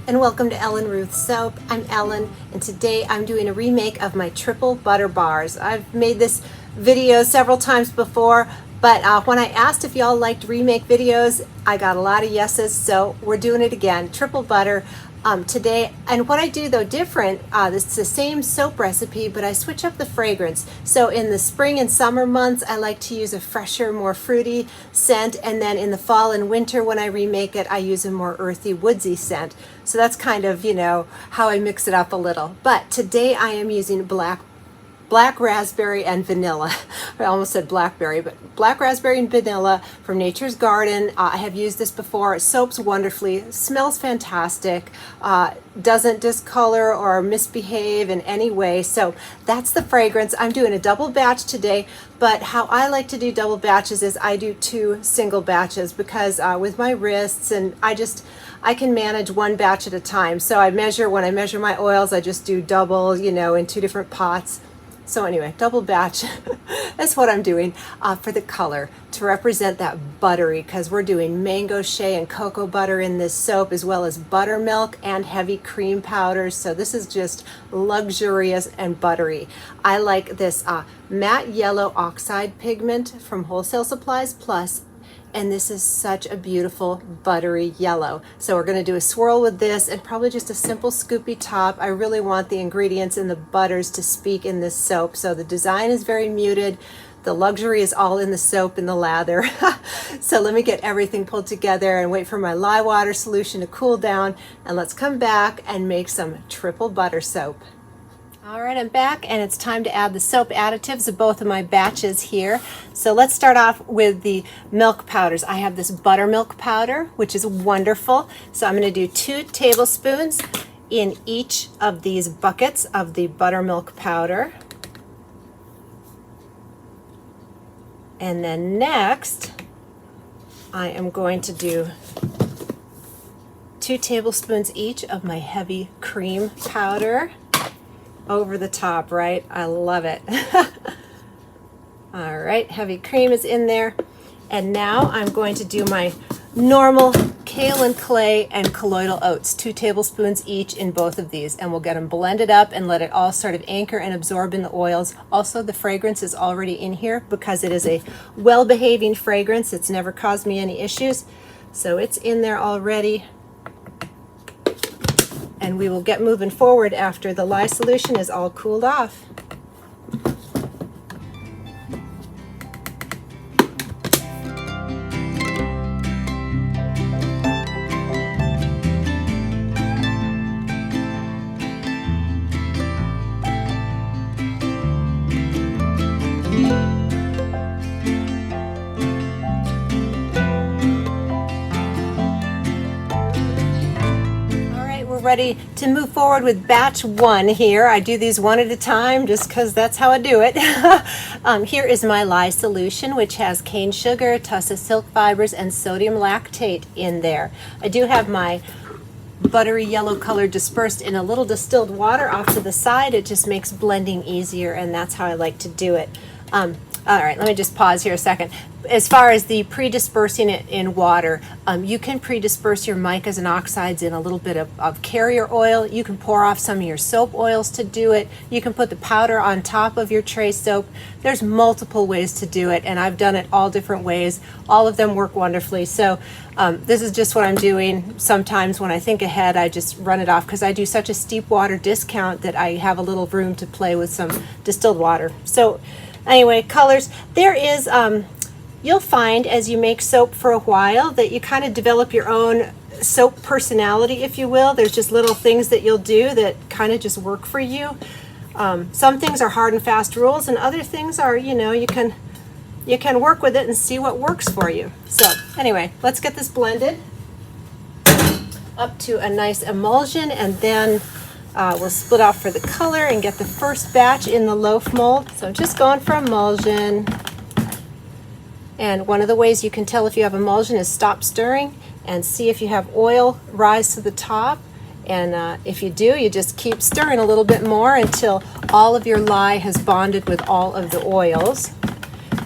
and welcome to Ellen Ruth Soap. I'm Ellen, and today I'm doing a remake of my triple butter bars. I've made this video several times before, but when I asked if y'all liked remake videos, I got a lot of yeses, so we're doing it again. Triple butter today. And what I do though different, it's the same soap recipe, but I switch up the fragrance. So in the spring and summer months, I like to use a fresher, more fruity scent, and then in the fall and winter when I remake it, I use a more earthy, woodsy scent. So that's kind of, you know, how I mix it up a little. But today I am using black raspberry and vanilla. I almost said blackberry, but black raspberry and vanilla from Nature's Garden. I have used this before. It soaps wonderfully, smells fantastic, doesn't discolor or misbehave in any way. So that's the fragrance. I'm doing a double batch today, but how I like to do double batches is I do 2 single batches because with my wrists and I can manage 1 batch at a time. So when I measure my oils, I just do double, you know, in 2 different pots. So anyway, double batch, that's what I'm doing for the color to represent that buttery, because we're doing mango, shea, and cocoa butter in this soap, as well as buttermilk and heavy cream powders. So this is just luxurious and buttery. I like this matte yellow oxide pigment from Wholesale Supplies Plus. And this is such a beautiful buttery yellow. So we're going to do a swirl with this and probably just a simple scoopy top. I really want the ingredients and the butters to speak in this soap. So the design is very muted. The luxury is all in the soap and the lather. So let me get everything pulled together and wait for my lye water solution to cool down. And let's come back and make some triple butter soap. All right, I'm back, and it's time to add the soap additives of both of my batches here. So let's start off with the milk powders. I have this buttermilk powder, which is wonderful. So I'm going to do 2 tablespoons in each of these buckets of the buttermilk powder. And then next, I am going to do 2 tablespoons each of my heavy cream powder. Over the top, right? I love it. All right, heavy cream is in there. And now I'm going to do my normal kale and clay and colloidal oats, 2 tablespoons each in both of these. And we'll get them blended up and let it all sort of anchor and absorb in the oils. Also, the fragrance is already in here because it is a well-behaving fragrance. It's never caused me any issues. So it's in there already. And we will get moving forward after the lye solution is all cooled off. Ready to move forward with batch 1 here. I do these one at a time just because that's how I do it. Here is my lye solution, which has cane sugar, tussa silk fibers, and sodium lactate in there. I do have my buttery yellow color dispersed in a little distilled water off to the side. It just makes blending easier, and that's how I like to do it. All right, let me just pause here a second. As far as the pre-dispersing it in water, you can pre-disperse your micas and oxides in a little bit of carrier oil. You can pour off some of your soap oils to do it. You can put the powder on top of your tray soap. There's multiple ways to do it, and I've done it all different ways. All of them work wonderfully. So this is just what I'm doing. Sometimes when I think ahead, I just run it off because I do such a steep water discount that I have a little room to play with some distilled water. So anyway, colors. There is, you'll find as you make soap for a while that you kind of develop your own soap personality, if you will. There's just little things that you'll do that kind of just work for you. Some things are hard and fast rules, and other things are, you know, you can work with it and see what works for you. So anyway, let's get this blended up to a nice emulsion, and then we'll split off for the color and get the first batch in the loaf mold. So I'm just going for emulsion. And one of the ways you can tell if you have emulsion is stop stirring and see if you have oil rise to the top. And if you do, you just keep stirring a little bit more until all of your lye has bonded with all of the oils.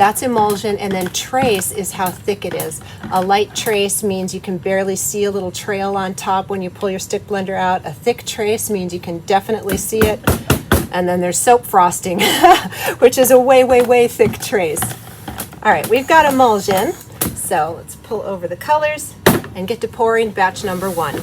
That's emulsion, and then trace is how thick it is. A light trace means you can barely see a little trail on top when you pull your stick blender out. A thick trace means you can definitely see it. And then there's soap frosting, which is a way, way, way thick trace. All right, we've got emulsion. So let's pull over the colors and get to pouring batch number 1.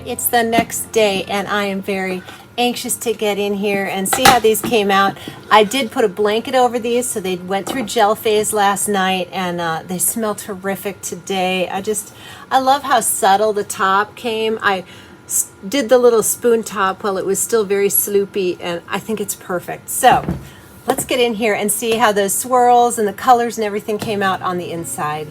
It's the next day and I am very anxious to get in here and see how these came out. I did put a blanket over these so they went through gel phase last night, and they smell terrific today. I love how subtle the top came. I did the little spoon top while it was still very sloopy, and I think it's perfect. So let's get in here and see how those swirls and the colors and everything came out on the inside.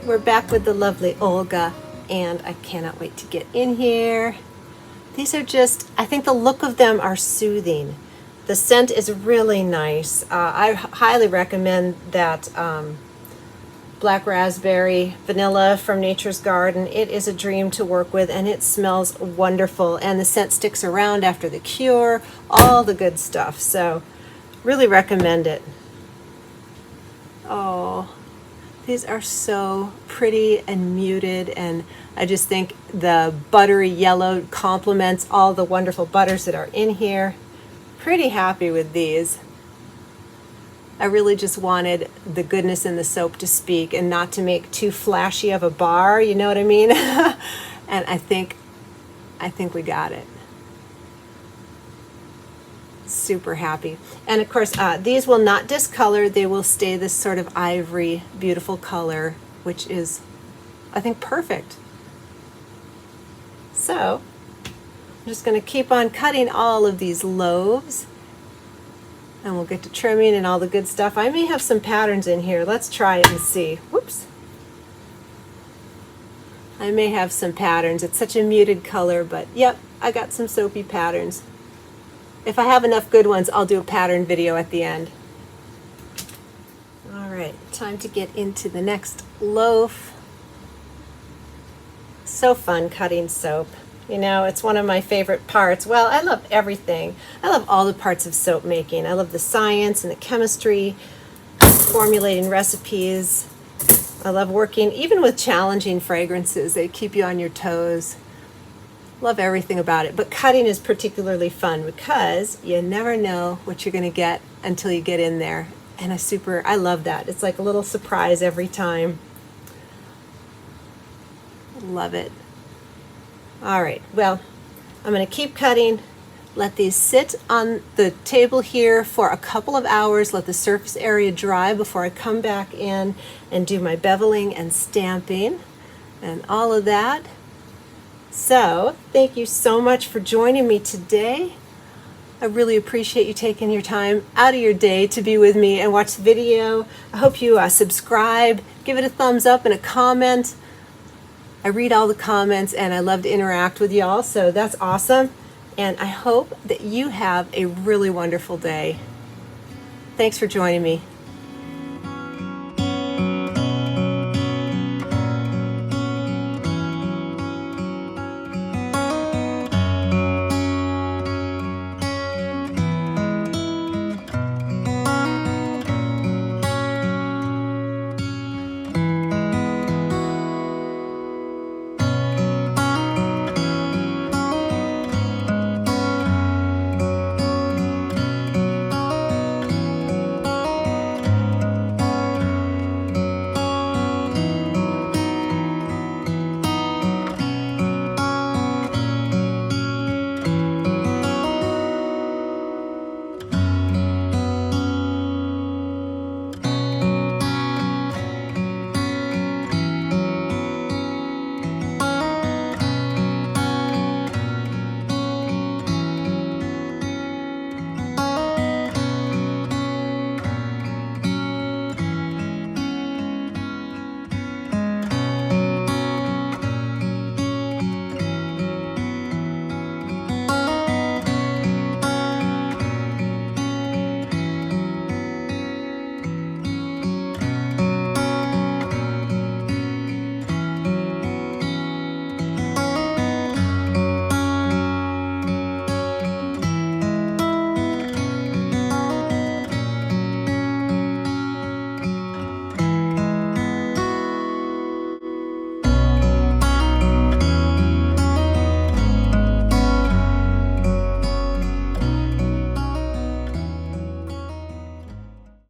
We're back with the lovely Olga, and I cannot wait to get in here. These are just, I think the look of them are soothing. The scent is really nice. I highly recommend that black raspberry vanilla from Nature's Garden. It is a dream to work with, and it smells wonderful, and the scent sticks around after the cure, all the good stuff. So really recommend it. Oh, these are so pretty and muted, and I just think the buttery yellow complements all the wonderful butters that are in here. Pretty happy with these. I really just wanted the goodness in the soap to speak and not to make too flashy of a bar, you know what I mean? And I think we got it. Super happy. And of course, these will not discolor. They will stay this sort of ivory, beautiful color, which is, I think, perfect. So, I'm just going to keep on cutting all of these loaves, and we'll get to trimming and all the good stuff. I may have some patterns in here. Let's try it and see. Whoops. I may have some patterns. It's such a muted color, but yep, I got some soapy patterns. If I have enough good ones, I'll do a pattern video at the end. All right, time to get into the next loaf. So fun cutting soap. You know, it's one of my favorite parts. Well, I love everything. I love all the parts of soap making. I love the science and the chemistry, formulating recipes. I love working even with challenging fragrances. They keep you on your toes. Love everything about it. But cutting is particularly fun because you never know what you're going to get until you get in there. And I love that. It's like a little surprise every time. Love it. All right, well, I'm going to keep cutting, let these sit on the table here for a couple of hours, let the surface area dry before I come back in and do my beveling and stamping and all of that. So, thank you so much for joining me today. I really appreciate you taking your time out of your day to be with me and watch the video. I hope you subscribe, give it a thumbs up and a comment. I read all the comments and I love to interact with y'all, so that's awesome. And I hope that you have a really wonderful day. Thanks for joining me.